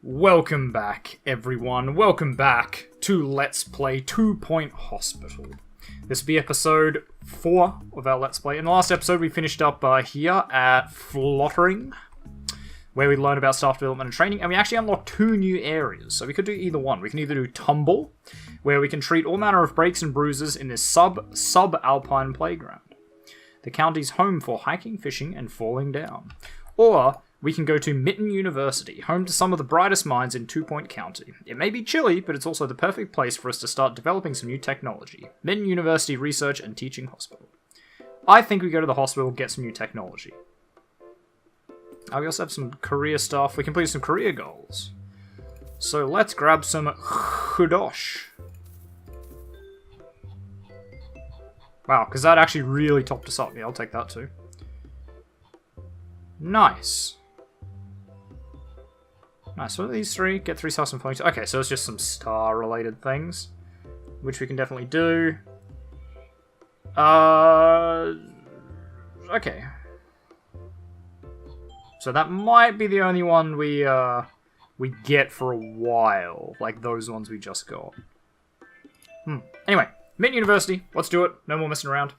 Welcome back, everyone. Welcome back to Let's Play 2 Point Hospital. This will be episode 4 of our Let's Play. In the last episode, we finished up here at Fluttering, where we learned about staff development and training, and we actually unlocked 2 new areas. So we could do either one. We can either do Tumble, where we can treat all manner of breaks and bruises in this sub-alpine playground. The county's home for hiking, fishing, and falling down. Or we can go to Mitten University, home to some of the brightest minds in 2 Point County. It may be chilly, but it's also the perfect place for us to start developing some new technology. Mitten University Research and Teaching Hospital. I think we go to the hospital, get some new technology. We also have some career stuff. We completed some career goals. So let's grab some Chudosh. Wow, because that actually really topped us up. Yeah, I'll take that too. Nice. Nice, what are these 3? Get 3 stars from flying. Okay, so it's just some star-related things, which we can definitely do. Okay. So that might be the only one we get for a while, like those ones we just got. Anyway, Mitten University, let's do it. No more messing around.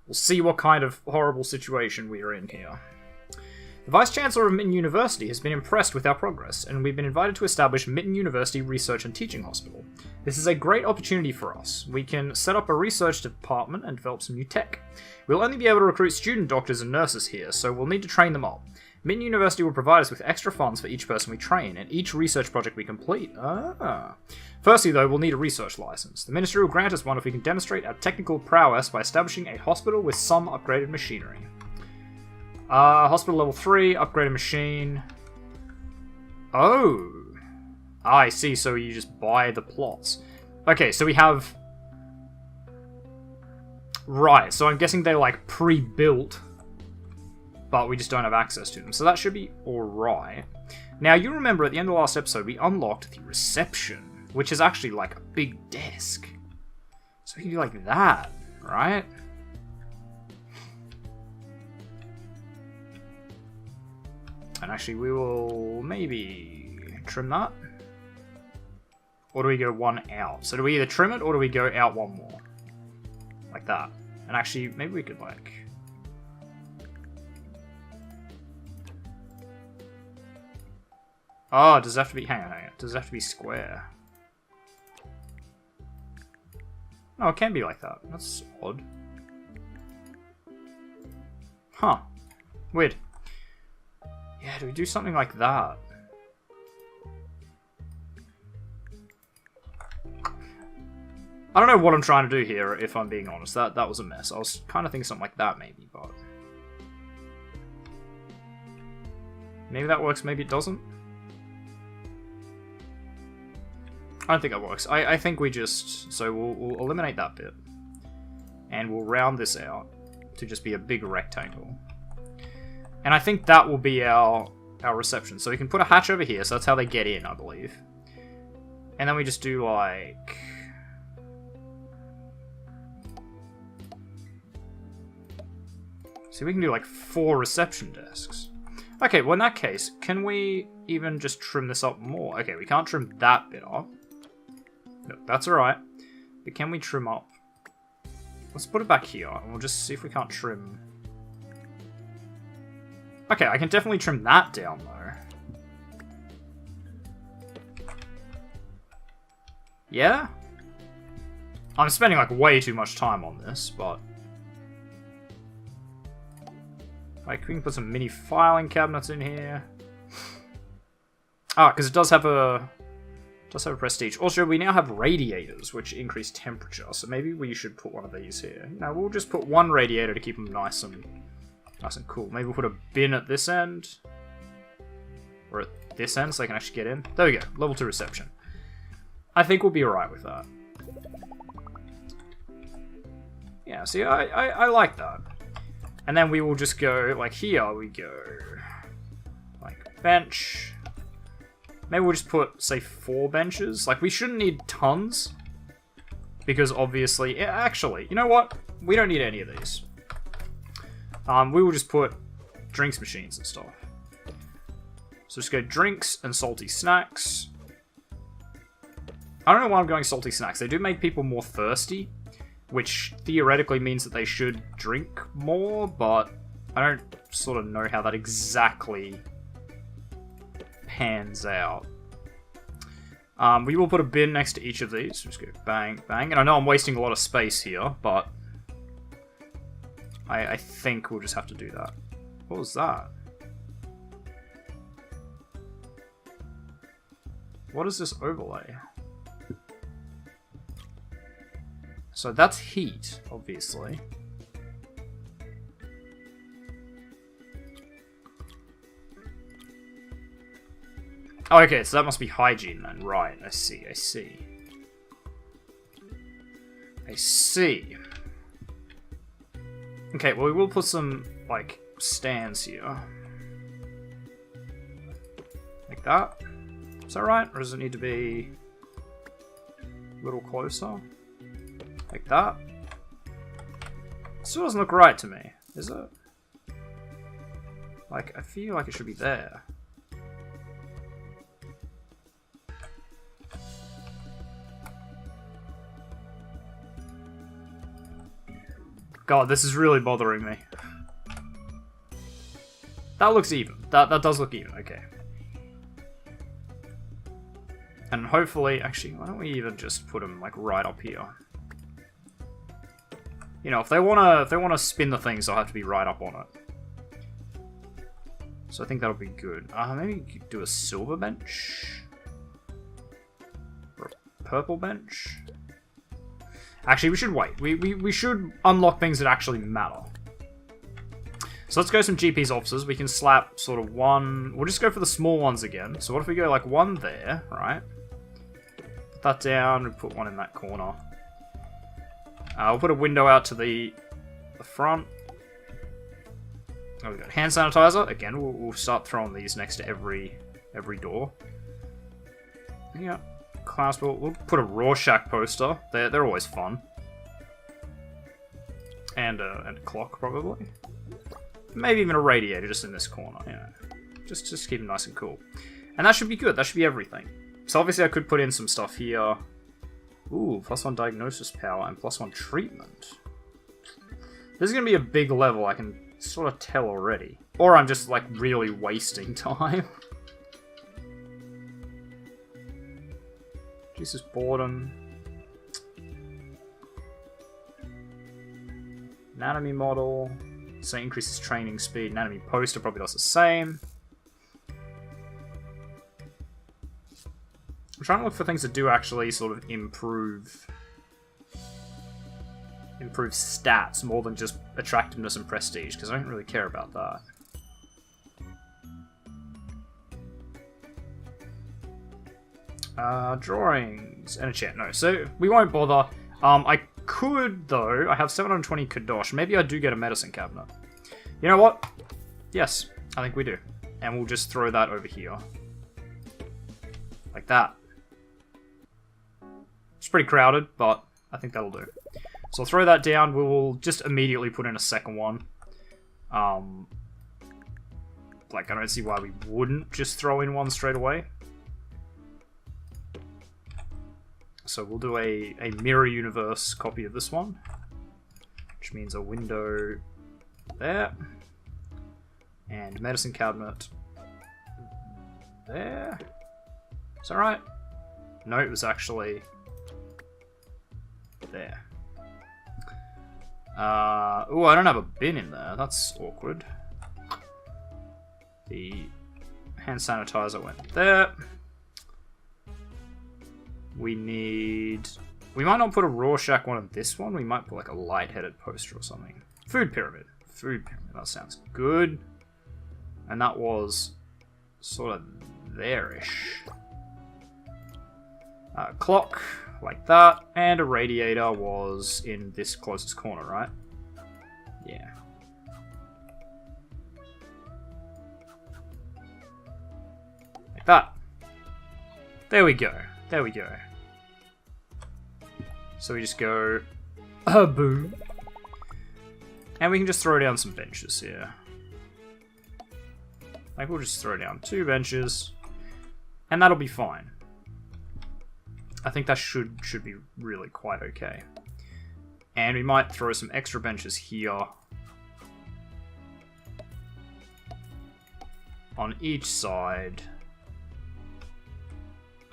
We'll see what kind of horrible situation we are in here. The Vice-Chancellor of Mitten University has been impressed with our progress, and we've been invited to establish Mitten University Research and Teaching Hospital. This is a great opportunity for us. We can set up a research department and develop some new tech. We'll only be able to recruit student doctors and nurses here, so we'll need to train them up. Mitten University will provide us with extra funds for each person we train, and each research project we complete. Firstly, though, we'll need a research license. The Ministry will grant us one if we can demonstrate our technical prowess by establishing a hospital with some upgraded machinery. Hospital level 3, upgraded machine. Oh! I see, so you just buy the plots. Okay, so we have... Right, so I'm guessing they're like pre-built, but we just don't have access to them. So that should be alright. Now, you remember at the end of the last episode, we unlocked the reception, which is actually like a big desk. So we can do like that, right? And actually, we will maybe trim that. Or do we go one out? So do we either trim it or do we go out one more? Like that. And actually, maybe we could like... Oh, does it have to be... Hang on. Does it have to be square? No, it can be like that. That's odd. Huh. Weird. Yeah, do we do something like that? I don't know what I'm trying to do here, if I'm being honest. That was a mess. I was kind of thinking something like that, maybe, but... Maybe that works, maybe it doesn't. I don't think that works. I think we just... So we'll eliminate that bit. And we'll round this out to just be a big rectangle. And I think that will be our reception. So we can put a hatch over here, so that's how they get in, I believe. And then we just do, like... So we can do, like, 4 reception desks. Okay, well, in that case, can we even just trim this up more? Okay, we can't trim that bit off. No, that's alright. But can we trim up? Let's put it back here, and we'll just see if we can't trim... Okay, I can definitely trim that down, though. Yeah? I'm spending, like, way too much time on this, but... Like, we can put some mini filing cabinets in here. Ah, because it does have a... prestige. Also, we now have radiators, which increase temperature, so maybe we should put one of these here. No, we'll just put one radiator to keep them nice and cool. Maybe we'll put a bin at this end. Or at this end, so they can actually get in. There we go. Level 2 reception. I think we'll be alright with that. Yeah, see, I like that. And then we will just go, like here we go. Like, bench. Maybe we'll just put, say, 4 benches. Like, we shouldn't need tons. Because obviously, actually, you know what? We don't need any of these. We will just put drinks machines and stuff. So just go drinks and salty snacks. I don't know why I'm going salty snacks. They do make people more thirsty, which theoretically means that they should drink more, but I don't sort of know how that exactly pans out. We will put a bin next to each of these. Just go bang, bang. And I know I'm wasting a lot of space here, but I think we'll just have to do that. What was that? What is this overlay? So that's heat, obviously. Oh, okay, so that must be hygiene then. Right, I see, I see. I see. Okay, well, we will put some, like, stands here. Like that. Is that right? Or does it need to be a little closer? Like that? Still doesn't look right to me, is it? Like, I feel like it should be there. God, this is really bothering me. That looks even. That does look even, okay. And hopefully, actually, why don't we even just put them like right up here? You know, if they wanna spin the things, they'll have to be right up on it. So I think that'll be good. Maybe do a silver bench? Or a purple bench? Actually, we should wait. We should unlock things that actually matter. So let's go some GP's officers. We can slap sort of one... We'll just go for the small ones again. So what if we go like one there, right? Put that down and put one in that corner. We'll put a window out to the front. Oh, we got hand sanitizer. Again, we'll start throwing these next to every door. Yeah. Class, we'll put a Rorschach poster. They're always fun. And a clock, probably. Maybe even a radiator just in this corner, yeah. Just keep it nice and cool. And that should be good, that should be everything. So obviously I could put in some stuff here. Ooh, +1 diagnosis power and +1 treatment. This is going to be a big level, I can sort of tell already. Or I'm just, like, really wasting time. Jesus, boredom. Anatomy model. So increases training speed. Anatomy poster probably does the same. I'm trying to look for things that do actually sort of improve stats more than just attractiveness and prestige, because I don't really care about that. Drawings and a chair. No, so we won't bother. I could, though. I have 720 Kadosh. Maybe I do get a medicine cabinet. You know what? Yes, I think we do. And we'll just throw that over here. Like that. It's pretty crowded, but I think that'll do. So I'll throw that down. We will just immediately put in a second one. Like, I don't see why we wouldn't just throw in one straight away. So we'll do a mirror universe copy of this one, which means a window there, and medicine cabinet there. Is that right? No, it was actually there. Oh, I don't have a bin in there. That's awkward. The hand sanitizer went there. We might not put a Rorschach one on this one. We might put like a light-headed poster or something. Food pyramid. Food pyramid. That sounds good. And that was sort of there-ish. Clock, like that. And a radiator was in this closest corner, right? Yeah. Like that. There we go. There we go. So we just go, boom. And we can just throw down some benches here. Like, we'll just throw down 2 benches, and that'll be fine. I think that should be really quite okay. And we might throw some extra benches here on each side.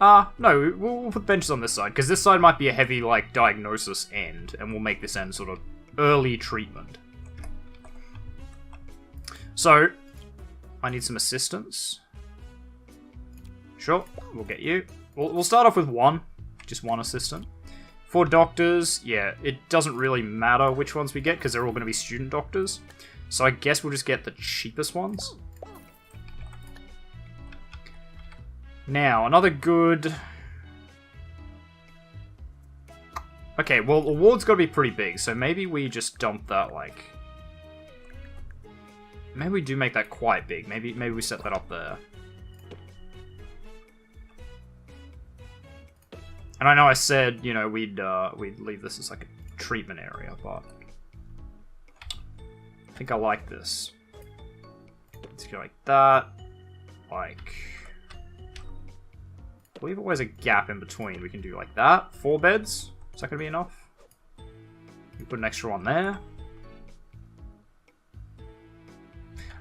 No, we'll put benches on this side, because this side might be a heavy, like, diagnosis end, and we'll make this end sort of early treatment. So, I need some assistance. Sure, we'll get you. We'll start off with 1, just 1 assistant. For doctors, yeah, it doesn't really matter which ones we get, because they're all going to be student doctors. So I guess we'll just get the cheapest ones. Now, another good... Okay, well, the ward's got to be pretty big, so maybe we just dump that, like... Maybe we do make that quite big. Maybe we set that up there. And I know I said, you know, we'd leave this as, like, a treatment area, but... I think I like this. Let's go like that. Like... I believe always a gap in between. We can do like that. 4 beds. Is that going to be enough? We put an extra one there.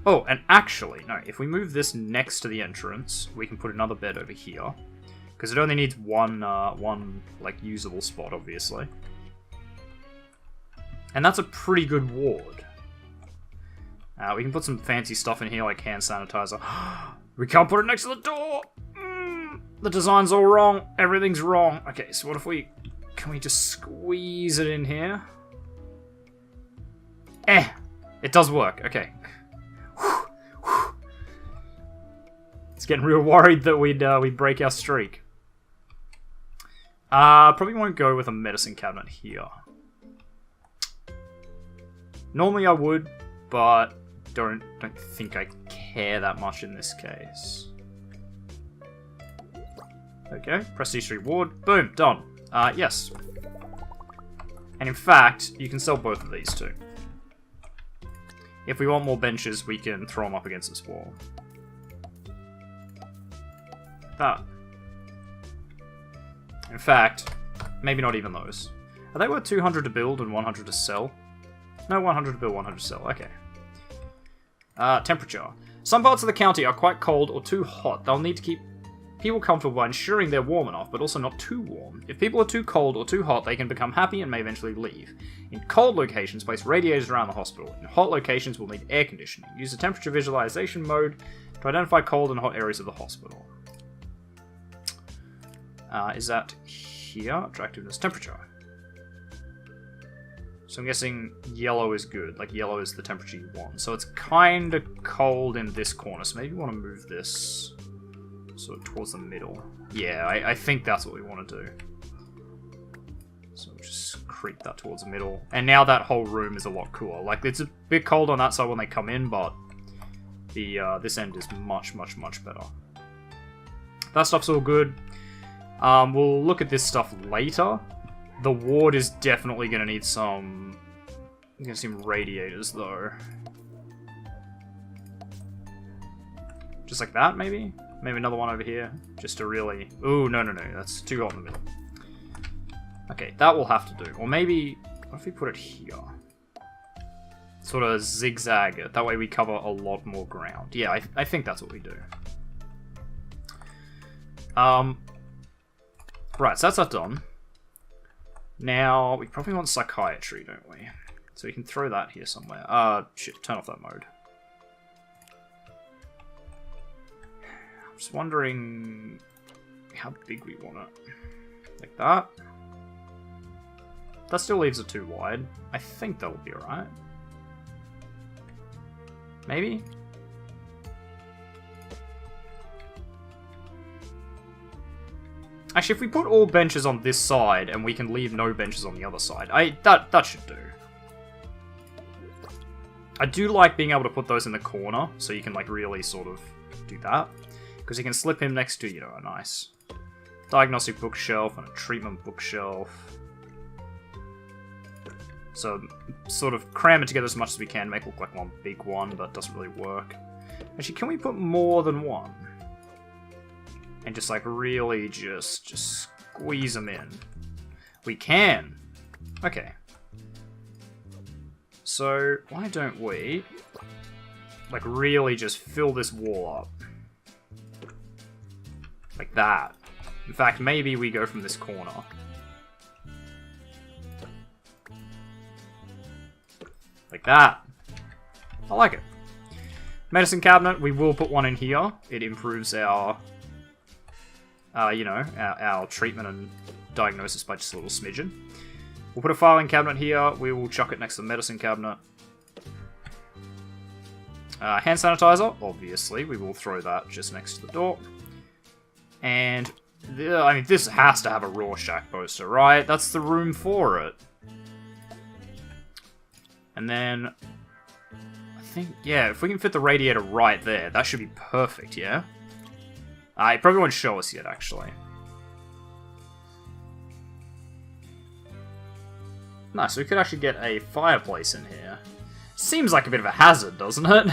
Oh, and actually, no. If we move this next to the entrance, we can put another bed over here. Because it only needs one like, usable spot, obviously. And that's a pretty good ward. We can put some fancy stuff in here, like hand sanitizer. We can't put it next to the door! The design's all wrong. Everything's wrong. Okay, so what if we... Can we just squeeze it in here? It does work. Okay. It's getting real worried that we'd break our streak. Probably won't go with a medicine cabinet here. Normally I would, but don't think I care that much in this case. Okay, Prestige 3 ward. Boom, done. Yes. And in fact, you can sell both of these too. If we want more benches, we can throw them up against this wall. That. In fact, maybe not even those. Are they worth 200 to build and 100 to sell? No, 100 to build, 100 to sell. Okay. Temperature. Some parts of the county are quite cold or too hot. They'll need to keep people comfortable by ensuring they're warm enough, but also not too warm. If people are too cold or too hot, they can become happy and may eventually leave. In cold locations, place radiators around the hospital. In hot locations, we'll need air conditioning. Use the temperature visualization mode to identify cold and hot areas of the hospital. Is that here? Attractiveness, temperature. So I'm guessing yellow is good. Like, yellow is the temperature you want. So it's kind of cold in this corner, so maybe we want to move this sort of towards the middle. Yeah, I think that's what we want to do. So we'll just creep that towards the middle. And now that whole room is a lot cooler. Like, it's a bit cold on that side when they come in, but the this end is much, much, much better. That stuff's all good. We'll look at this stuff later. The ward is definitely going to need some... I'm going to see some radiators, though. Just like that, maybe? Maybe another one over here, just to really... Ooh, no, that's too hot in the middle. Okay, that will have to do. Or maybe... What if we put it here? Sort of zigzag it. That way we cover a lot more ground. Yeah, I think that's what we do. Right, so that's that done. Now, we probably want psychiatry, don't we? So we can throw that here somewhere. Shit, turn off that mode. I'm just wondering how big we want it. Like that. That still leaves it too wide. I think that'll be alright. Maybe? Actually, if we put all benches on this side and we can leave no benches on the other side, that should do. I do like being able to put those in the corner, so you can like really sort of do that. Because you can slip him next to, you know, a nice diagnostic bookshelf and a treatment bookshelf. So, sort of cram it together as much as we can, make it look like one big one, but it doesn't really work. Actually, can we put more than one? And just like really just squeeze them in. We can. Okay. So why don't we like really just fill this wall up? Like that. In fact, maybe we go from this corner. Like that. I like it. Medicine cabinet, we will put one in here. It improves our, you know, our treatment and diagnosis by just a little smidgen. We'll put a filing cabinet here. We will chuck it next to the medicine cabinet. Hand sanitizer, obviously. We will throw that just next to the door. And, I mean, this has to have a Rorschach poster, right? That's the room for it. And then, I think, yeah, if we can fit the radiator right there, that should be perfect, yeah? It probably won't show us yet, actually. Nice, so we could actually get a fireplace in here. Seems like a bit of a hazard, doesn't it?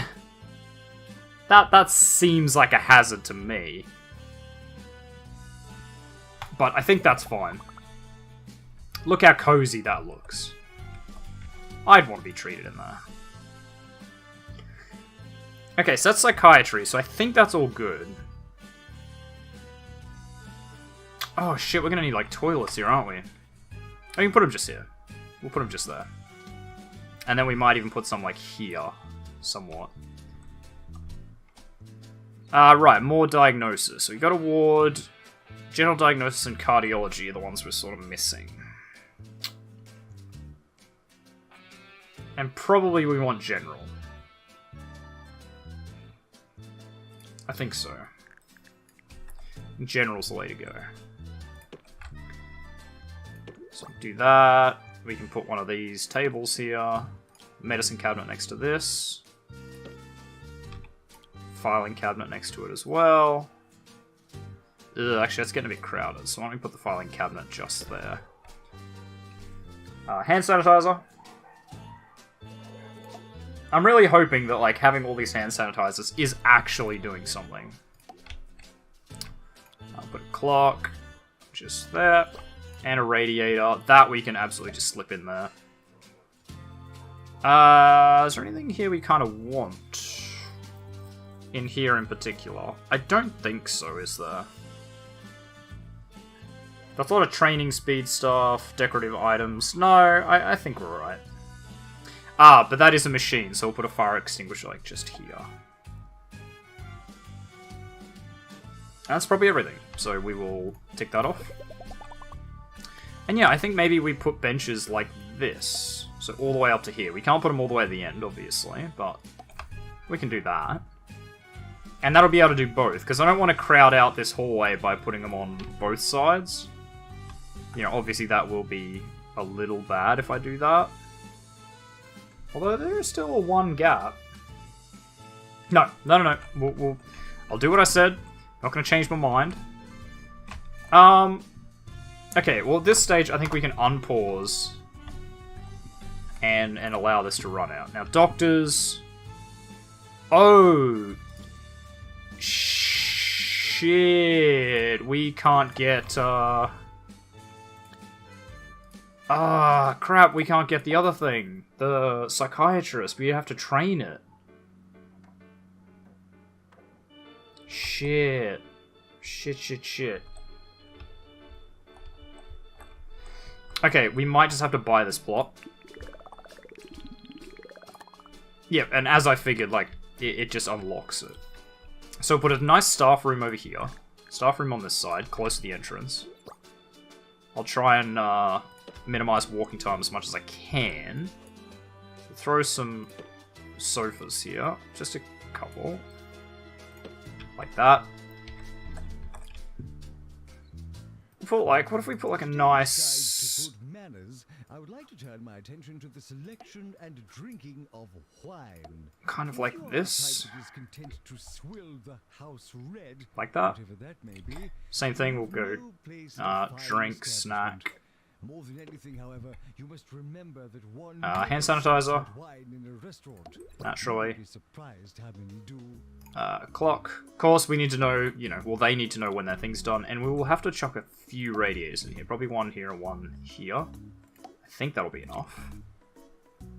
That seems like a hazard to me. But I think that's fine. Look how cozy that looks. I'd want to be treated in there. Okay, so that's psychiatry, so I think that's all good. Oh shit, we're gonna need like toilets here, aren't we? Oh, you can put them just here. We'll put them just there. And then we might even put some like here, somewhat. Right, more diagnosis. So we got a ward. General diagnosis and cardiology are the ones we're sort of missing. And probably we want general. I think so. General's the way to go. So do that. We can put one of these tables here. Medicine cabinet next to this. Filing cabinet next to it as well. Ugh, actually, that's getting a bit crowded, so why don't we put the filing cabinet just there. Hand sanitizer. I'm really hoping that, like, having all these hand sanitizers is actually doing something. I'll put a clock just there. And a radiator. That we can absolutely just slip in there. Is there anything here we kind of want? In here in particular? I don't think so, is there? That's a lot of training speed stuff, decorative items. No, I think we're alright. Ah, but that is a machine, so we'll put a fire extinguisher, like, just here. That's probably everything, so we will tick that off. And yeah, I think maybe we put benches like this. So all the way up to here. We can't put them all the way at the end, obviously, but we can do that. And that'll be able to do both, because I don't want to crowd out this hallway by putting them on both sides. You know, obviously that will be a little bad if I do that. Although there is still a one gap. No. I'll do what I said. Not going to change my mind. Okay, well at this stage I think we can unpause and allow this to run out. Now doctors... Oh... Shit... We can't get, crap, we can't get the other thing. The psychiatrist, we have to train it. Shit. Shit. Okay, we might just have to buy this plot. Yeah, and as I figured, like, it just unlocks it. So we'll put a nice staff room over here. Staff room on this side, close to the entrance. I'll try and minimize walking time as much as I can. Throw some sofas here. Just a couple. Like that. Put like, what if we put like a nice... Manners, I would like to turn my attention to the selection and drinking of wine. Kind of like this. To swill the house red, like that. that may be, Same thing, we'll go drink, snack. More than anything, however, you must remember that one hand sanitizer. wine in a restaurant. Naturally. You'd be surprised how many do. Clock. Of course, we need to know, well, they need to know when their thing's done, and we will have to chuck a few radiators in here. Probably one here and one here. I think that'll be enough.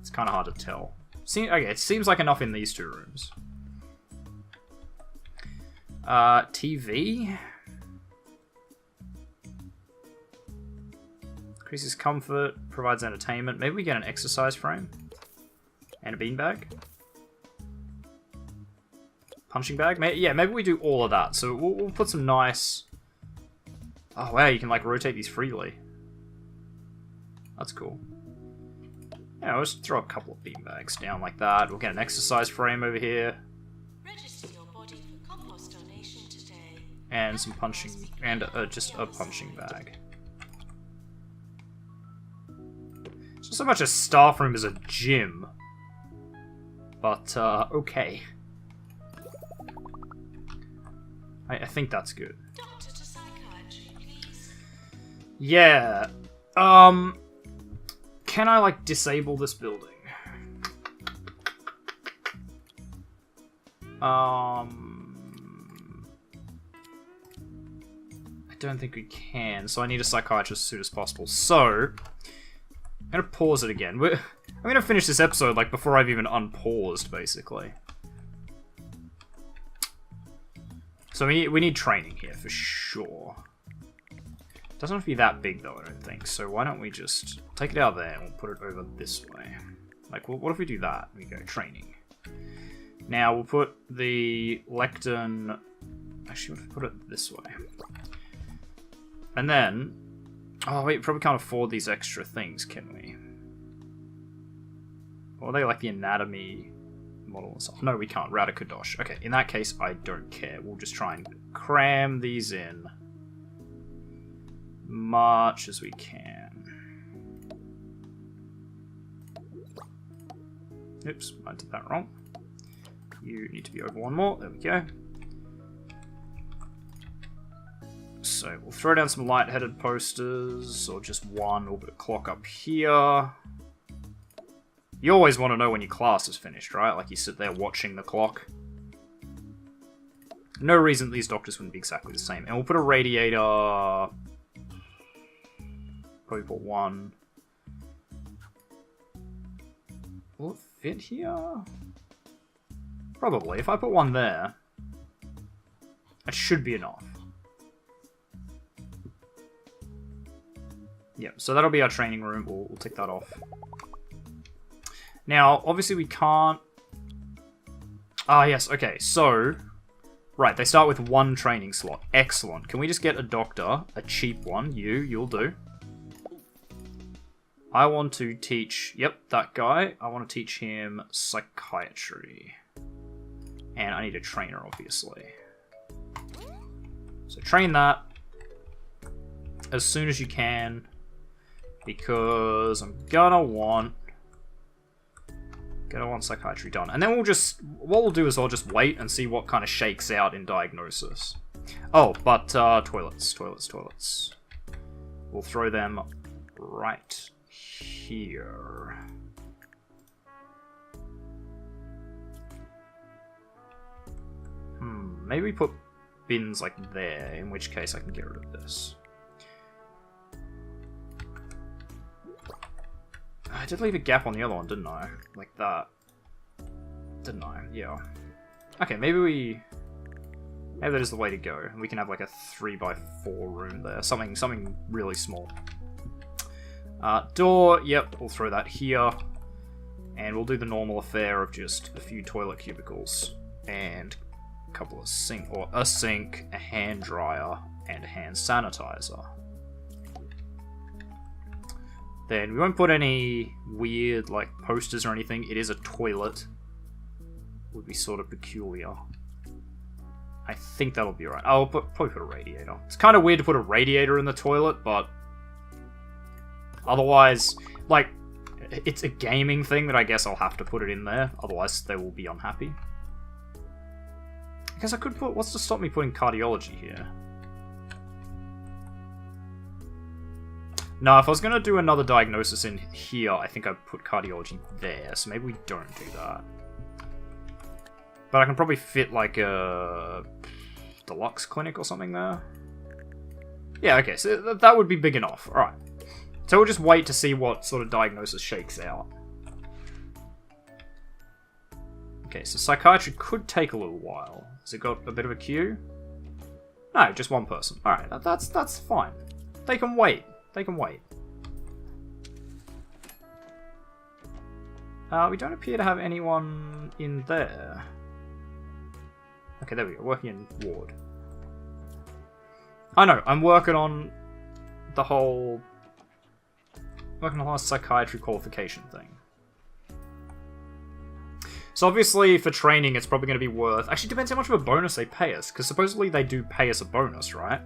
It's kind of hard to tell. Okay, it seems like enough in these two rooms. TV. Increases comfort, provides entertainment. Maybe we get an exercise frame. And a beanbag. Punching bag? Maybe we do all of that. So we'll put some nice... Oh wow, you can like rotate these freely. That's cool. Yeah, let's throw a couple of beanbags down like that. We'll get an exercise frame over here. Register your body for compost donation today. And some punching... And just a punching bag. It's not so much a staff room as a gym. But, okay. I think that's good. Doctor to psychiatry, please. Yeah. Can I, like, disable this building? I don't think we can, so I need a psychiatrist as soon as possible. So, I'm gonna pause it again. I'm gonna finish this episode, like, before I've even unpaused, basically. So we need training here, for sure. Doesn't have to be that big, though, I don't think. So why don't we just take it out of there and we'll put it over this way. Like, what if we do that? We go training. Now, we'll put the lectern... Actually, we'll put it this way. And then... Oh, wait, probably can't afford these extra things, can we? Or are they like the anatomy model and stuff? No, we can't. Router Kadosh. Okay, in that case, I don't care. We'll just try and cram these in much as we can. Oops, I did that wrong. You need to be over one more. There we go. So we'll throw down some light-headed posters, or just one. We'll put a clock up here. You always want to know when your class is finished, right? Like you sit there watching the clock. No reason these doctors wouldn't be exactly the same. And we'll put a radiator... Probably put one. Will it fit here? Probably. If I put one there, that should be enough. Yeah, so that'll be our training room. We'll tick that off. Now, obviously we can't... Ah, yes, okay, so... Right, they start with one training slot. Excellent. Can we just get a doctor? A cheap one. You'll do. I want to teach... Yep, that guy. I want to teach him psychiatry. And I need a trainer, obviously. So train that as soon as you can. Because I'm gonna want psychiatry done. And then what we'll do is I'll just wait and see what kind of shakes out in diagnosis. Oh, but toilets. We'll throw them right here. Maybe we put bins like there, in which case I can get rid of this. I did leave a gap on the other one, didn't I? Like that. Didn't I? Yeah. Okay, maybe that is the way to go. And we can have like a 3x4 room there. Something really small. Door, yep, we'll throw that here. And we'll do the normal affair of just a few toilet cubicles. And a couple of a sink, a hand dryer, and a hand sanitizer. Then we won't put any weird, like, posters or anything. It is a toilet. Would be sort of peculiar. I think that'll be alright. I'll probably put a radiator. It's kind of weird to put a radiator in the toilet, but... Otherwise, like, it's a gaming thing that I guess I'll have to put it in there. Otherwise, they will be unhappy. I guess I could put... What's to stop me putting cardiology here? No, if I was going to do another diagnosis in here, I think I'd put cardiology there, so maybe we don't do that. But I can probably fit, like, a deluxe clinic or something there. Yeah, okay, so that would be big enough. Alright. So we'll just wait to see what sort of diagnosis shakes out. Okay, so psychiatry could take a little while. Has it got a bit of a queue? No, just one person. Alright, that's fine. They can wait. They can wait. We don't appear to have anyone in there. Okay, there we go. Working in ward. I know, I'm working on the whole psychiatry qualification thing. So obviously for training it's probably going to be worth... Actually, it depends how much of a bonus they pay us, because supposedly they do pay us a bonus, right?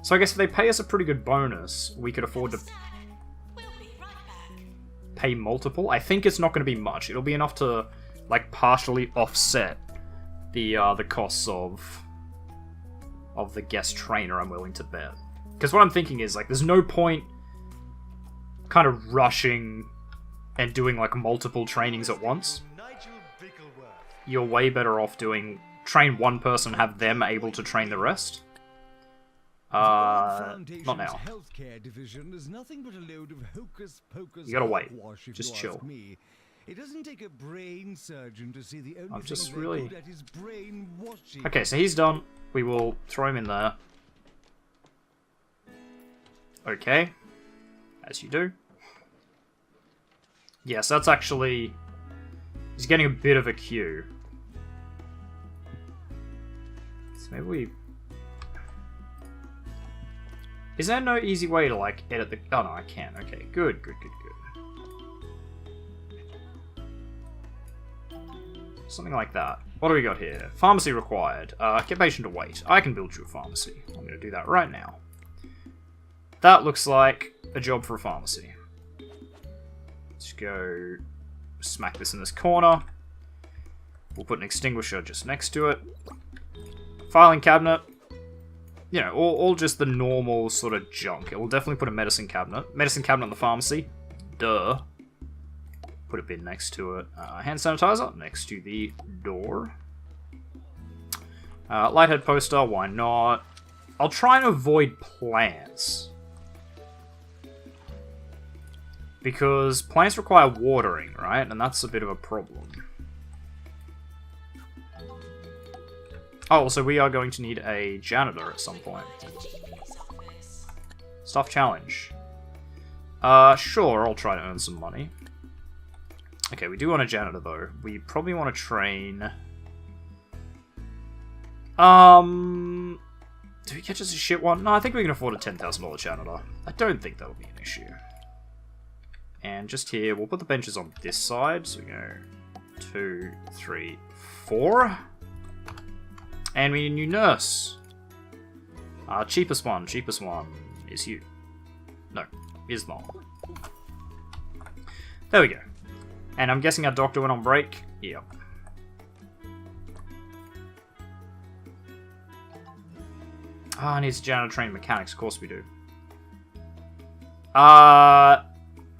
So I guess if they pay us a pretty good bonus, we could afford to We'll be right back. pay multiple. I think it's not going to be much. It'll be enough to, like, partially offset the costs of the guest trainer, I'm willing to bet. Because what I'm thinking is, like, there's no point kind of rushing and doing, like, multiple trainings at once. You're way better off train one person and have them able to train the rest. Not now. Healthcare division is nothing but a load of hocus pocus. You gotta wait. hogwash, if Just you chill. ask me. It doesn't take a brain surgeon to see the only I'm thing just they're really... good at is brainwashing. Okay, so he's done. We will throw him in there. Okay. As you do. Yes, that's actually... He's getting a bit of a queue. So maybe we... Is there no easy way to, like, edit the... Oh, no, I can. Okay, good. Something like that. What do we got here? Pharmacy required. Get patient to wait. I can build you a pharmacy. I'm going to do that right now. That looks like a job for a pharmacy. Let's go smack this in this corner. We'll put an extinguisher just next to it. Filing cabinet. You know, all just the normal sort of junk. It will definitely put a medicine cabinet. Medicine cabinet in the pharmacy. Duh. Put a bin next to it. Hand sanitizer next to the door. Lighthead poster, why not? I'll try and avoid plants. Because plants require watering, right? And that's a bit of a problem. Oh, so we are going to need a janitor at some point. Staff challenge. Sure, I'll try to earn some money. Okay, we do want a janitor, though. We probably want to train... Do we catch us a shit one? No, I think we can afford a $10,000 janitor. I don't think that'll be an issue. And just here, we'll put the benches on this side. So we go 2, 3, 4. And we need a new nurse. Cheapest one is you. No, is not. There we go. And I'm guessing our doctor went on break? Yep. I need janitor trained mechanics, of course we do.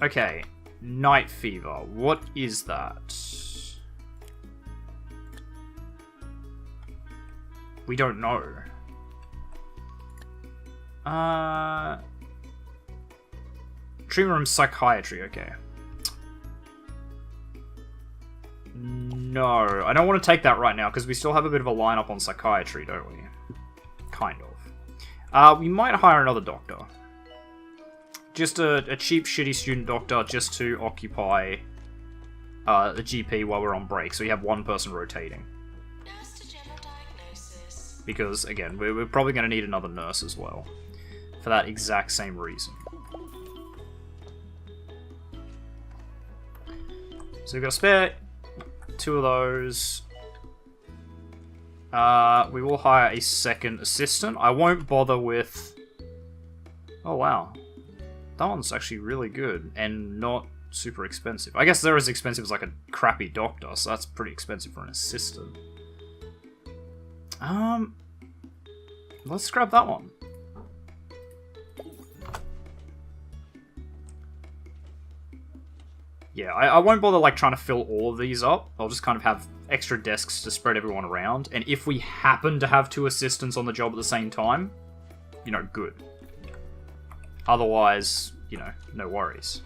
Okay. Night fever. What is that? We don't know. Treatment room psychiatry, okay. No, I don't want to take that right now, because we still have a bit of a lineup on psychiatry, don't we? Kind of. We might hire another doctor. Just a cheap, shitty student doctor just to occupy the GP while we're on break, so we have one person rotating. Nurse to general diagnosis. Because, again, we're probably going to need another nurse as well. For that exact same reason. So we've got a spare 2 of those. We will hire a second assistant. I won't bother with... Oh, wow. That one's actually really good and not super expensive. I guess they're as expensive as like a crappy doctor, so that's pretty expensive for an assistant. Let's grab that one. Yeah, I won't bother like trying to fill all of these up. I'll just kind of have extra desks to spread everyone around. And if we happen to have 2 assistants on the job at the same time, you know, good. Otherwise, you know, no worries.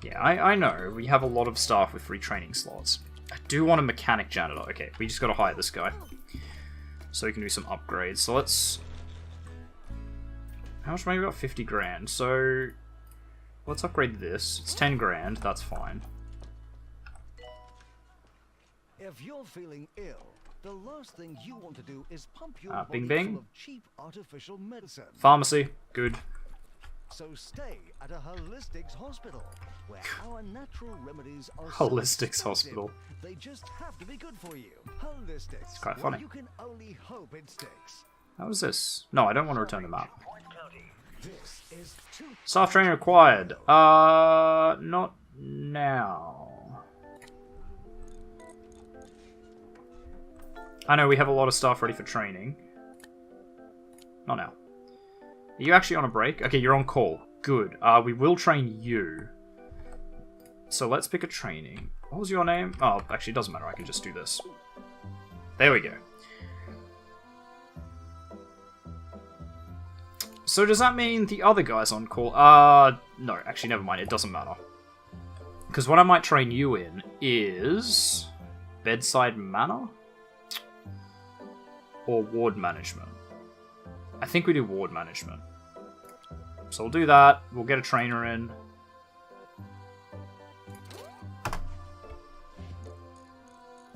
Yeah, I know. We have a lot of staff with free training slots. I do want a mechanic janitor. Okay, we just gotta hire this guy. So we can do some upgrades. So let's... How much money we got? 50 grand. So let's upgrade this. It's 10 grand. That's fine. If you're feeling ill, the last thing you want to do is pump your Bing body bing. full of cheap artificial medicine. Pharmacy. Good. So stay at a holistics hospital, where our natural remedies are Holistics so hospital. They just have to be good for you. Holistics. It's quite where funny. You can only hope it sticks. How is this? No, I don't want to return the map. This is too Staff training required. Not now. I know we have a lot of staff ready for training. Not now. Are you actually on a break? Okay, you're on call. Good. We will train you. So let's pick a training. What was your name? Oh, actually, it doesn't matter. I can just do this. There we go. So does that mean the other guy's on call? No, actually, never mind. It doesn't matter. Because what I might train you in is... bedside manner? Or ward management? I think we do ward management. So we'll do that. We'll get a trainer in.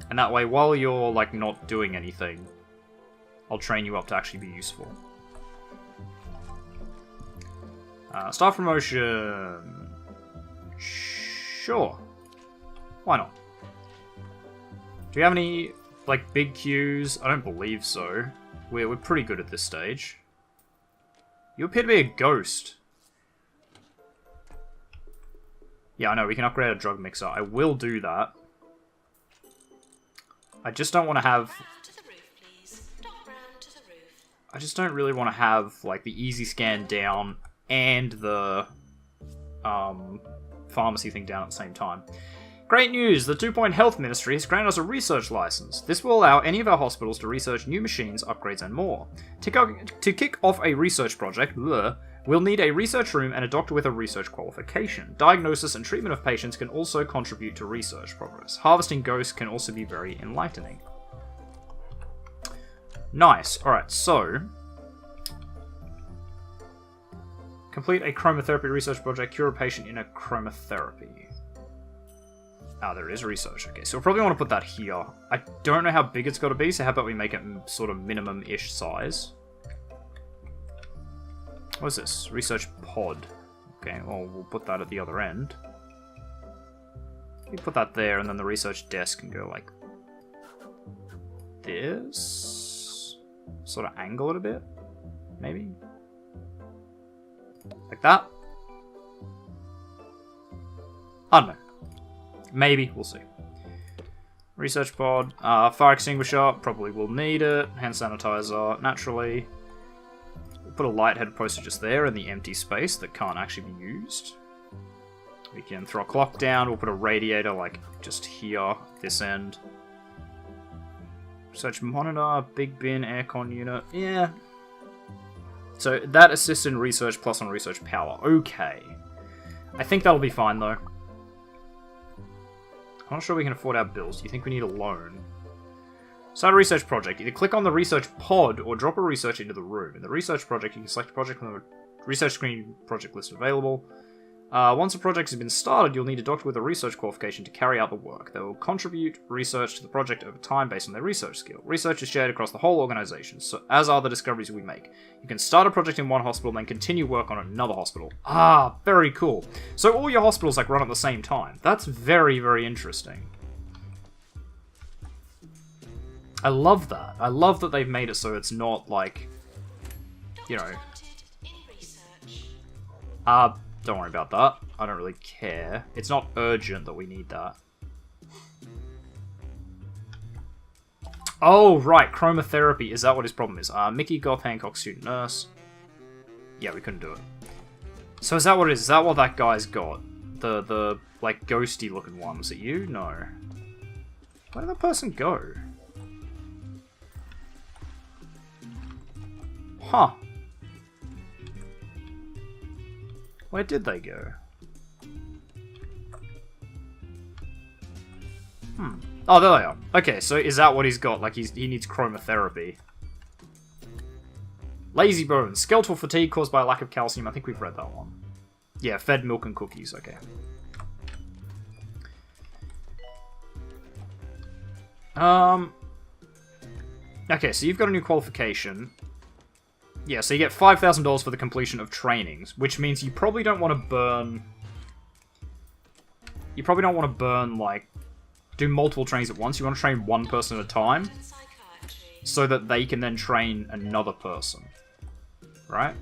And that way, while you're, like, not doing anything, I'll train you up to actually be useful. Staff promotion. Sure. Why not? Do you have any, like, big queues? I don't believe so. We're pretty good at this stage. You appear to be a ghost. Yeah, I know, we can upgrade a drug mixer. I will do that. I just don't want to have... Round to the roof, please. Dot round to the roof. I just don't really want to have, like, the easy scan down and the pharmacy thing down at the same time. Great news! The 2 Point Health Ministry has granted us a research license. This will allow any of our hospitals to research new machines, upgrades, and more. To kick off a research project, we'll need a research room and a doctor with a research qualification. Diagnosis and treatment of patients can also contribute to research progress. Harvesting ghosts can also be very enlightening. Nice. Alright, so... complete a chromotherapy research project. Cure a patient in a chromotherapy. Ah, there is research. Okay, so we'll probably want to put that here. I don't know how big it's got to be, so how about we make it sort of minimum-ish size? What is this? Research pod. Okay, well, we'll put that at the other end. We put that there, and then the research desk can go like this. Sort of angle it a bit, maybe? Like that? I don't know. Maybe, we'll see. Research pod, fire extinguisher, probably will need it. Hand sanitizer, naturally. We'll put a light-headed poster just there in the empty space that can't actually be used. We can throw a clock down, we'll put a radiator, like, just here, this end. Research monitor, big bin, aircon unit, yeah. So, that assists in research plus on research power, okay. I think that'll be fine, though. I'm not sure we can afford our bills. Do you think we need a loan? Start a research project. Either click on the research pod or drop a research into the room. In the research project, you can select a project from the research screen project list available. Once a project has been started, you'll need a doctor with a research qualification to carry out the work. They will contribute research to the project over time based on their research skill. Research is shared across the whole organization, so as are the discoveries we make. You can start a project in one hospital, then continue work on another hospital. Ah, very cool. So all your hospitals like run at the same time. That's very, very interesting. I love that. I love that they've made it so it's not like, you know... Wanted in research. Don't worry about that. I don't really care. It's not urgent that we need that. Oh, right, chromotherapy. Is that what his problem is? Mickey, Goth, Hancock, student nurse. Yeah, we couldn't do it. So is that what it is? Is that what that guy's got? The like, ghosty looking one. Was it you? No. Where did that person go? Huh. Where did they go? Oh, there they are. Okay, so is that what he's got? Like, he needs chromotherapy. Lazy bones. Skeletal fatigue caused by a lack of calcium. I think we've read that one. Yeah, fed milk and cookies. Okay. Okay, so you've got a new qualification. Yeah, so you get $5,000 for the completion of trainings, which means you probably don't want to burn... You probably don't want to burn, like, do multiple trainings at once. You want to train one person at a time, so that they can then train another person. Right?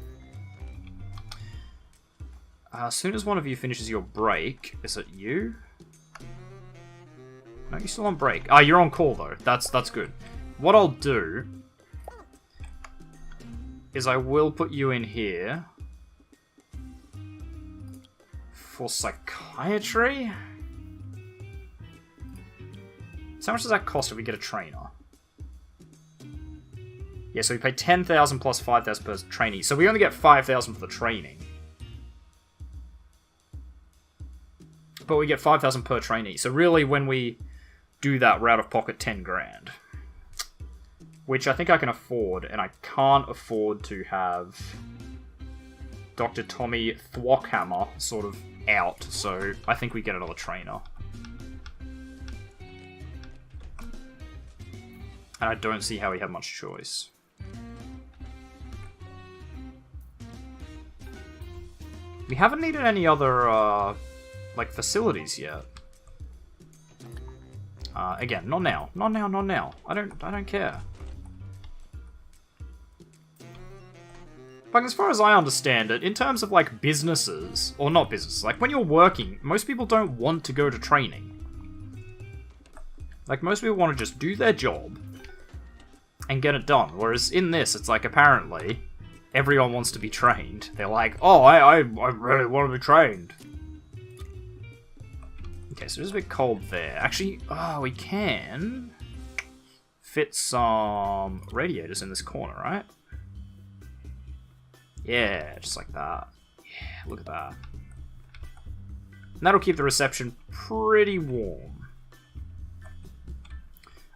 As soon as one of you finishes your break... Is it you? No, you're still on break. Ah, you're on call, though. That's good. What I'll do... is I will put you in here... for psychiatry? So how much does that cost if we get a trainer? Yeah, so we pay 10,000 plus 5,000 per trainee. So we only get 5,000 for the training. But we get 5,000 per trainee. So really, when we do that, we're out of pocket 10 grand. Which I think I can afford, and I can't afford to have Dr. Tommy Thwackhammer sort of out. So I think we get another trainer. And I don't see how we have much choice. We haven't needed any other, like, facilities yet. Again, not now. Not now, not now. I don't care. Like, as far as I understand it, in terms of, like, businesses, or not businesses, like, when you're working, most people don't want to go to training. Like, most people want to just do their job and get it done. Whereas in this, it's like, apparently, everyone wants to be trained. They're like, oh, I really want to be trained. Okay, so it's a bit cold there. Actually, we can fit some radiators in this corner, right? Yeah, just like that. Yeah, look at that. And that'll keep the reception pretty warm.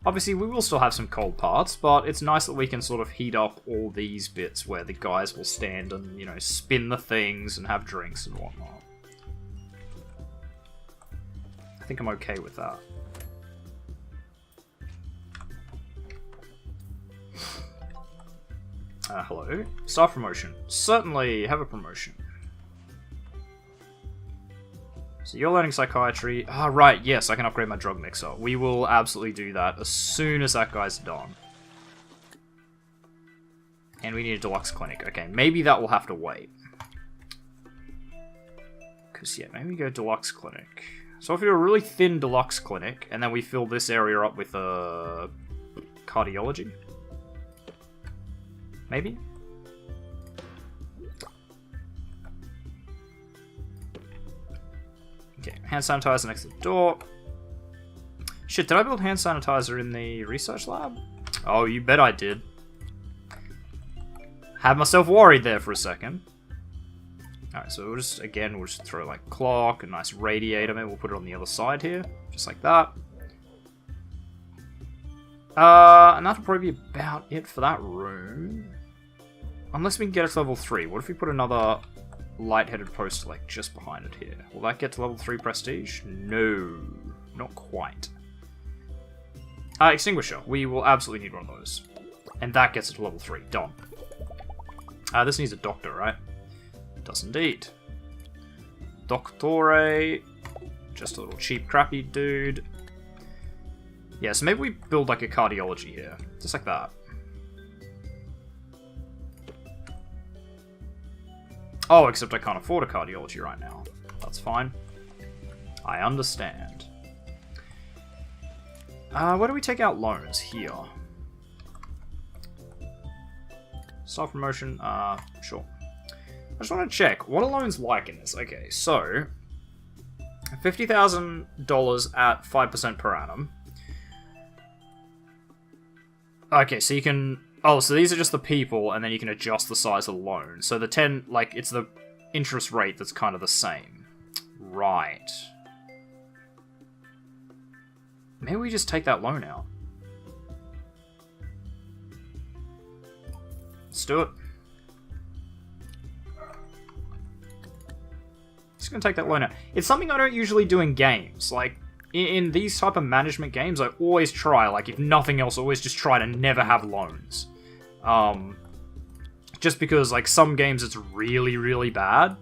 Obviously, we will still have some cold parts, but it's nice that we can sort of heat up all these bits where the guys will stand and, you know, spin the things and have drinks and whatnot. I think I'm okay with that. Hello. Staff promotion. Certainly have a promotion. So you're learning psychiatry. Ah, right, yes, I can upgrade my drug mixer. We will absolutely do that as soon as that guy's done. And we need a deluxe clinic. Okay, maybe that will have to wait. Because, yeah, maybe we go deluxe clinic. So if we do a really thin deluxe clinic, and then we fill this area up with cardiology. Maybe? Okay, hand sanitizer next to the door. Shit, did I build hand sanitizer in the research lab? Oh, you bet I did. Had myself worried there for a second. Alright, so we'll just, again, we'll just throw like clock, a nice radiator, maybe we'll put it on the other side here. Just like that. And that'll probably be about it for that room. Unless we can get it to level 3. What if we put another light-headed poster like just behind it here? Will that get to level 3 prestige? No, not quite. Extinguisher. We will absolutely need one of those. And that gets it to level 3. Done. This needs a doctor, right? It does indeed. Doctore. Just a little cheap, crappy dude. Yeah, so maybe we build like a cardiology here. Just like that. Oh, except I can't afford a cardiology right now. That's fine. I understand. Where do we take out loans? Here. Staff promotion, sure. I just want to check, what are loans like in this? Okay, so... $50,000 at 5% per annum. Okay, so you can... Oh, so these are just the people, and then you can adjust the size of the loan. So the 10, like, it's the interest rate that's kind of the same. Right. Maybe we just take that loan out. Let's do it. Just gonna take that loan out. It's something I don't usually do in games. Like, in these type of management games, I always try, like, if nothing else, always just try to never have loans. Just because, like, some games it's really, really bad.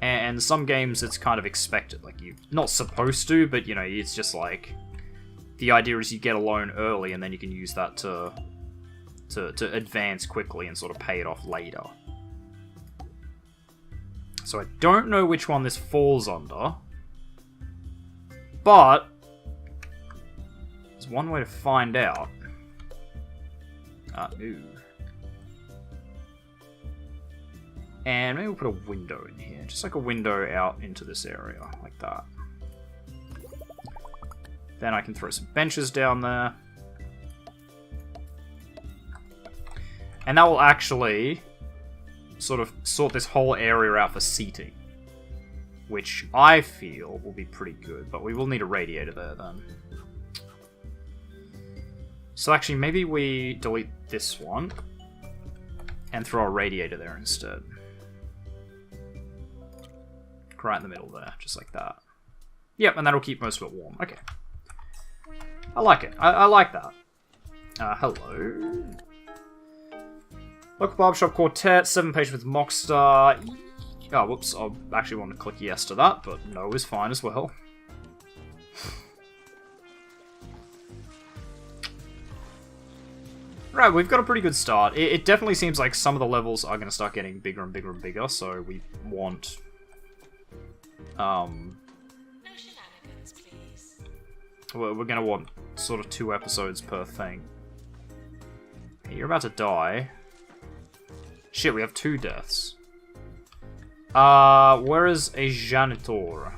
And some games it's kind of expected. Like, you're not supposed to, but, you know, it's just like... The idea is you get a loan early, and then you can use that to advance quickly and sort of pay it off later. So I don't know which one this falls under. But there's one way to find out. Ooh. And maybe we'll put a window in here. Just like a window out into this area. Like that. Then I can throw some benches down there. And that will actually sort of sort this whole area out for seating. Which I feel will be pretty good. But we will need a radiator there then. So actually, maybe we delete this one. And throw a radiator there instead. Right in the middle there. Just like that. Yep, and that'll keep most of it warm. Okay. I like it. I like that. Hello. Local Barbershop Quartet, 7 page with Mockstar. Oh, whoops. I actually want to click yes to that, but no is fine as well. Right, we've got a pretty good start. It definitely seems like some of the levels are going to start getting bigger and bigger and bigger, so we want... No shenanigans, please. We're going to want sort of 2 episodes per thing. Okay, you're about to die. Shit, we have 2 deaths. Where is a janitor?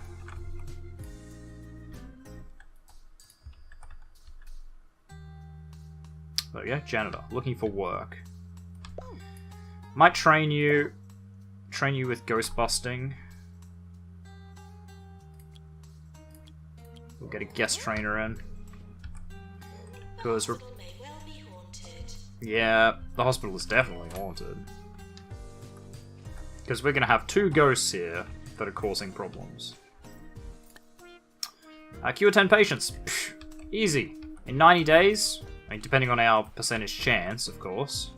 There we go, janitor. Looking for work. Might train you with ghost busting. We'll get a guest trainer in. Because we're... May well be haunted. Yeah, the hospital is definitely haunted. Because we're going to have 2 ghosts here that are causing problems. Cure 10 patients. Psh, easy. In 90 days. I mean, depending on our percentage chance, of course.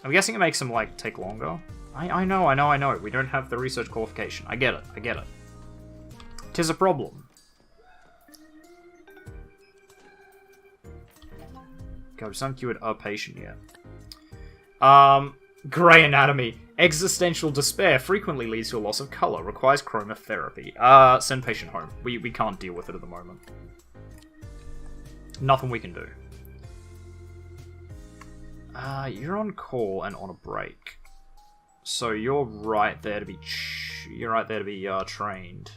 I'm guessing it makes them, like, take longer. I know. We don't have the research qualification. I get it. 'Tis a problem. God, we just haven't cured a patient yet. Grey anatomy. Existential despair frequently leads to a loss of colour. Requires chromotherapy. Send patient home. We can't deal with it at the moment. Nothing we can do. You're on call and on a break. So you're right there to be trained.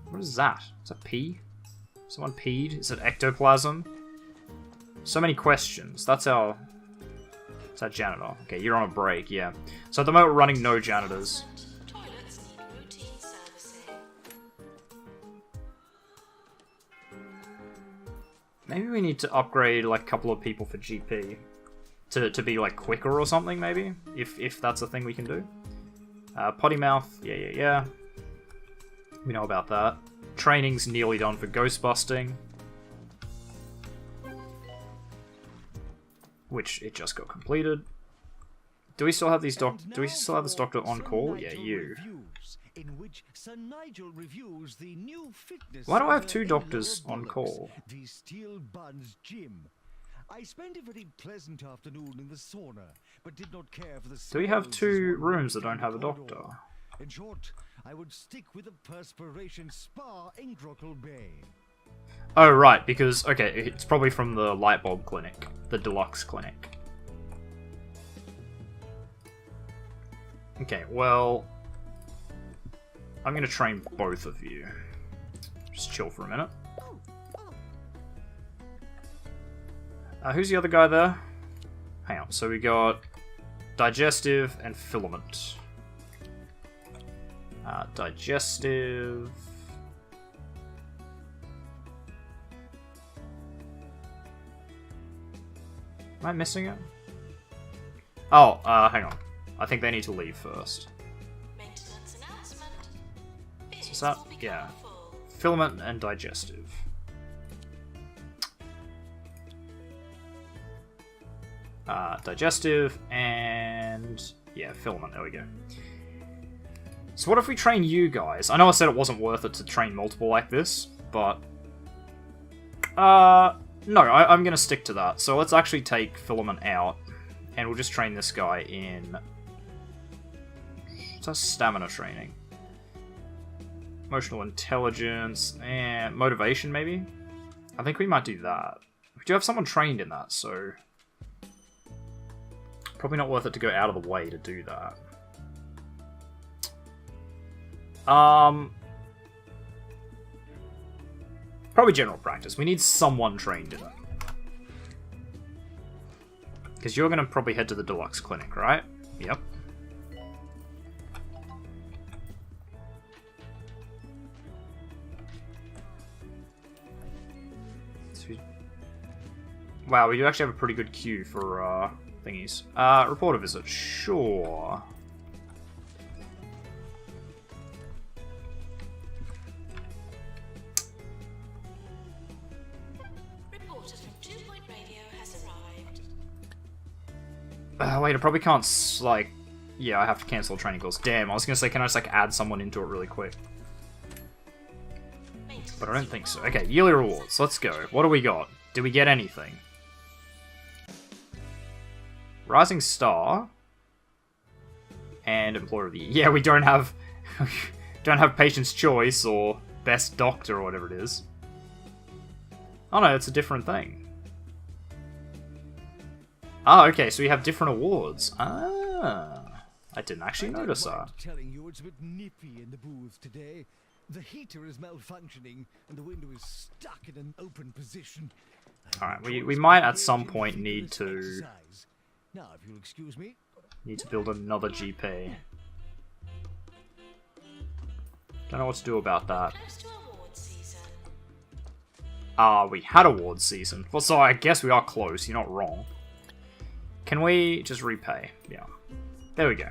What is that? Is that pee? Someone peed? Is it ectoplasm? So many questions. That's our janitor. Okay, you're on a break, yeah. So at the moment we're running no janitors. Toilets need routine servicing. Maybe we need to upgrade like a couple of people for GP. To be like quicker or something, maybe? If that's a thing we can do. Potty mouth, yeah. We know about that. Training's nearly done for ghost busting. Which it just got completed. Do we still have these Do we still have this doctor on call? Yeah, you. In which Sir Nigel reviews the new fitness. Why do I have 2 doctors on call? The Steel Buns Gym. I spent a very pleasant afternoon in the sauna, but did not care for the. Do we have 2 rooms that don't have a doctor? In short, I would stick with a perspiration spa in Grockle Bay. Oh, right, because, okay, it's probably from the Lightbulb Clinic, the deluxe clinic. Okay, well, I'm gonna train both of you. Just chill for a minute. Who's the other guy there? Hang on, so we got digestive and filament. Digestive... Am I missing it? Oh, hang on. I think they need to leave first. Maintenance announcement. Is that? Yeah. Filament and digestive. Digestive and... yeah, filament. There we go. So what if we train you guys? I know I said it wasn't worth it to train multiple like this, but... no, I'm going to stick to that. So let's actually take filament out, and we'll just train this guy in... what's our stamina training? Emotional intelligence and motivation, maybe? I think we might do that. We do have someone trained in that, so... probably not worth it to go out of the way to do that. Probably general practice. We need someone trained in it. Because you're going to probably head to the deluxe clinic, right? Yep. Wow, we do actually have a pretty good queue for thingies. Report a visit. Sure. Reporter from 2 Point Radio has arrived. Wait, I probably can't, like... yeah, I have to cancel training calls. Damn, I was gonna say, can I just, like, add someone into it really quick? But I don't think so. Okay, yearly rewards. Let's go. What do we got? Did we get anything? Rising Star and Employer of the Year. Yeah, we don't have don't have Patient's Choice or Best Doctor or whatever it is. Oh no, it's a different thing. Ah, okay, so we have different awards. Ah, I didn't actually notice that. Telling you it's a bit nippy in the booth today. The heater is malfunctioning and the window is stuck in an open position. Alright, we might at some point need to Now, if you'll excuse me. Need to build another GP. Don't know what to do about that. Close to award season. We had award season. Well, so I guess we are close. You're not wrong. Can we just repay? Yeah. There we go.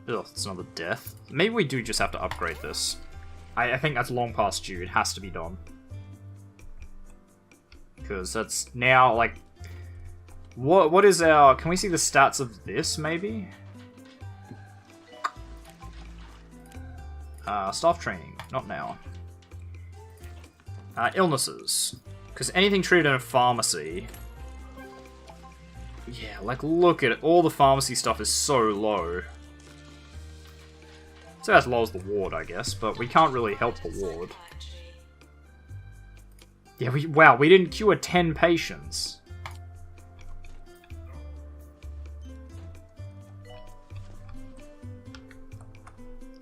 Ugh, it's another death. Maybe we do just have to upgrade this. I think that's long past due. It has to be done. Because that's now, like... What is our... Can we see the stats of this, maybe? Staff training. Not now. Illnesses. Because anything treated in a pharmacy... Yeah, like, look at it. All the pharmacy stuff is so low. So as low as the ward, I guess, but we can't really help the ward. Yeah, wow, we didn't cure 10 patients.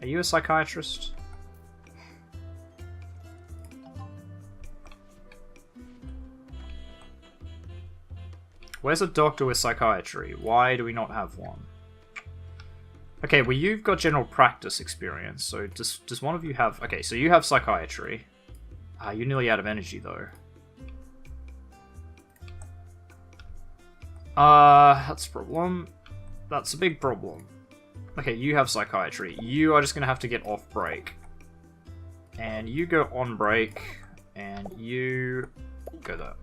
Are you a psychiatrist? Where's a doctor with psychiatry? Why do we not have one? Okay, well, you've got general practice experience, so does one of you have... Okay, so you have psychiatry. You're nearly out of energy, though. That's a problem. That's a big problem. Okay, you have psychiatry. You are just gonna have to get off break. And you go on break, and you go there.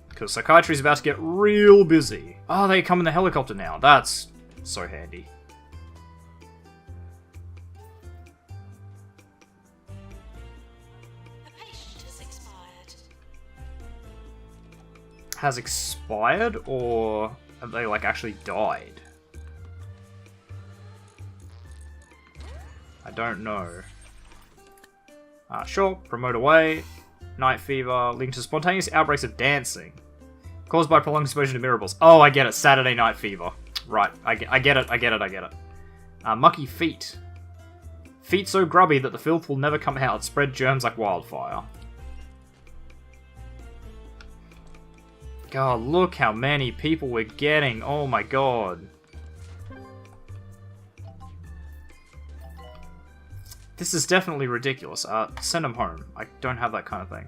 Because psychiatry's about to get real busy. Oh, they come in the helicopter now. That's so handy. has expired, or have they, like, actually died? I don't know. Sure, promote away. Night fever, linked to spontaneous outbreaks of dancing. Caused by prolonged exposure to mirrors. Oh, I get it. Saturday night fever. Right, I get it. Mucky feet. Feet so grubby that the filth will never come out. Spread germs like wildfire. God, look how many people we're getting. Oh my god. This is definitely ridiculous. Send them home. I don't have that kind of thing.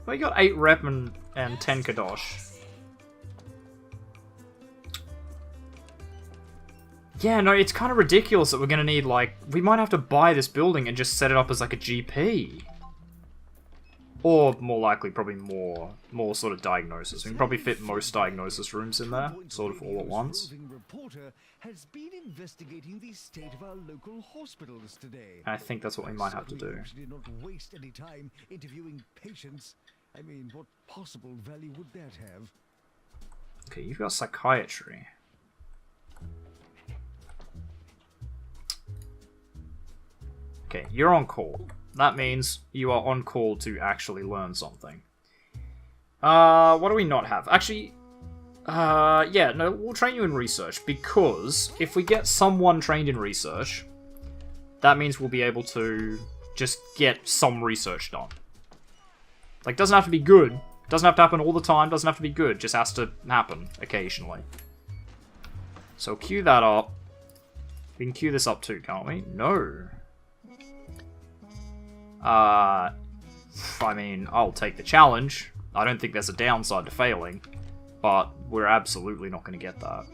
We got 8 rep and 10 kadosh. Yeah, no, it's kind of ridiculous that we're gonna need, like... We might have to buy this building and just set it up as, like, a GP. Or, more likely, probably more sort of diagnosis. We can probably fit most diagnosis rooms in there, sort of all at once. Has been investigating the state of our local hospitals today. I think that's what we might have to do. Did not waste any time interviewing patients. I mean, what possible value would that have? Okay, you've got psychiatry. Okay, you're on call. That means you are on call to actually learn something. What do we not have? Actually, yeah, no, we'll train you in research, because if we get someone trained in research, that means we'll be able to just get some research done. Like, doesn't have to be good, doesn't have to happen all the time, doesn't have to be good, just has to happen occasionally. So queue that up. We can queue this up too, can't we? No. I mean, I'll take the challenge. I don't think there's a downside to failing, but we're absolutely not going to get that.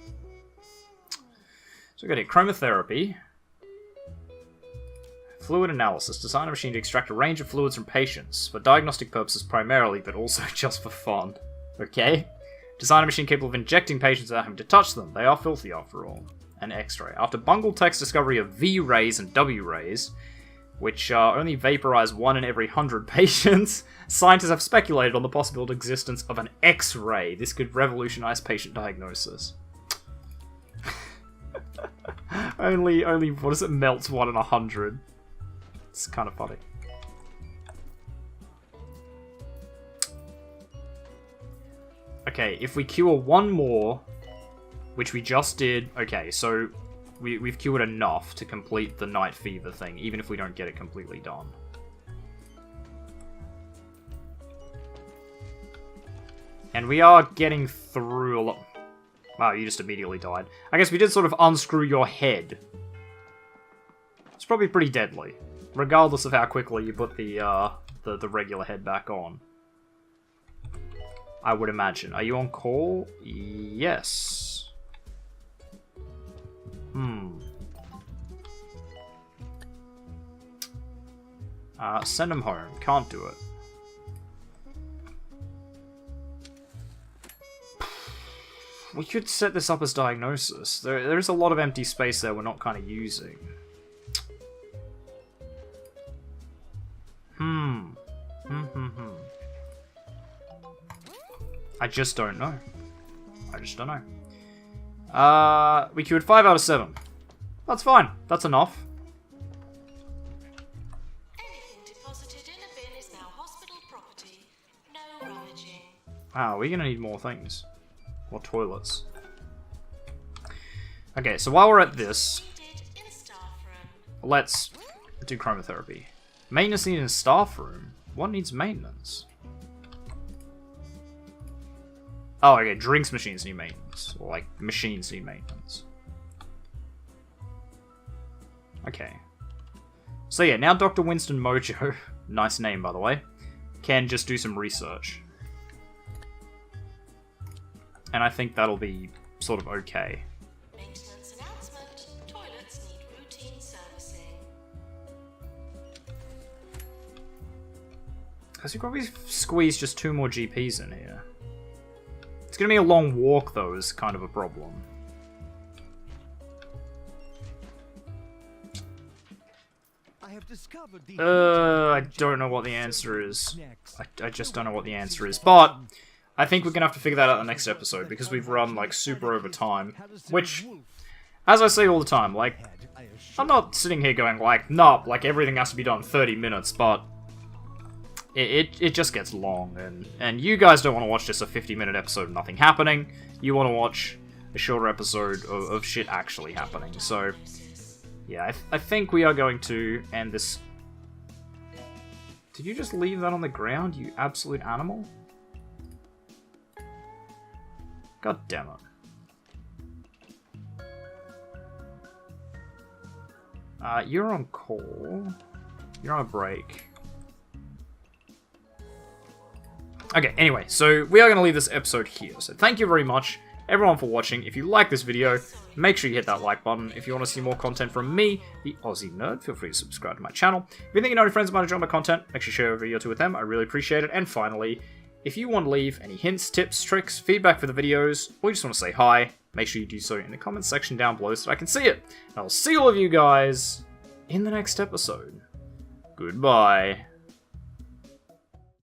So we got here, chromotherapy. Fluid analysis. Design a machine to extract a range of fluids from patients, for diagnostic purposes primarily, but also just for fun. Okay? Design a machine capable of injecting patients without having to touch them. They are filthy after all. An X-ray. After Bungle Tech's discovery of V-rays and W-rays, which only vaporize 1 in every 100 patients, scientists have speculated on the possible existence of an X-ray. This could revolutionize patient diagnosis. only, what is it, melts 1 in 100. It's kind of funny. Okay, if we cure 1 more, which we just did, okay, so we've cured enough to complete the night fever thing, even if we don't get it completely done. And we are getting through a lot. Wow, you just immediately died. I guess we did sort of unscrew your head. It's probably pretty deadly, regardless of how quickly you put the regular head back on. I would imagine. Are you on call? Yes. Send him home. Can't do it. We could set this up as diagnosis. There's a lot of empty space there we're not kind of using. I just don't know. We cured 5 out of 7. That's fine. That's enough. Anything deposited in a bin is now hospital property. No rummaging. Wow, we're gonna need more things. More toilets. Okay, so while we're at this, Needed in staff room. let's do chromotherapy. Maintenance needed in staff room? What needs maintenance? Oh, okay, drinks machines need maintenance. Or, like, machines need maintenance. Okay. So yeah, now Dr. Winston Mojo, nice name by the way, can just do some research. And I think that'll be sort of okay. Maintenance announcement. Toilets need routine servicing. Because we probably squeeze just 2 more GPs in here. It's gonna be a long walk though, is kind of a problem. I have discovered discovered the I don't know what the answer is. I just don't know what the answer is. But I think we're gonna have to figure that out in the next episode, because we've run, like, super over time. Which, as I say all the time, like, I'm not sitting here going, like, nah, like, everything has to be done in 30 minutes, but it just gets long, and you guys don't want to watch just a 50-minute episode of nothing happening. You want to watch a shorter episode of shit actually happening. So, yeah, I think we are going to end this. Did you just leave that on the ground, you absolute animal? God damn it. You're on call. You're on a break. Okay, anyway, so we are going to leave this episode here. So thank you very much, everyone, for watching. If you like this video, make sure you hit that like button. If you want to see more content from me, the Aussie Nerd, feel free to subscribe to my channel. If you think you know any friends might enjoy my content, make sure you share a video or two with them. I really appreciate it. And finally, if you want to leave any hints, tips, tricks, feedback for the videos, or you just want to say hi, make sure you do so in the comments section down below so I can see it. And I'll see all of you guys in the next episode. Goodbye.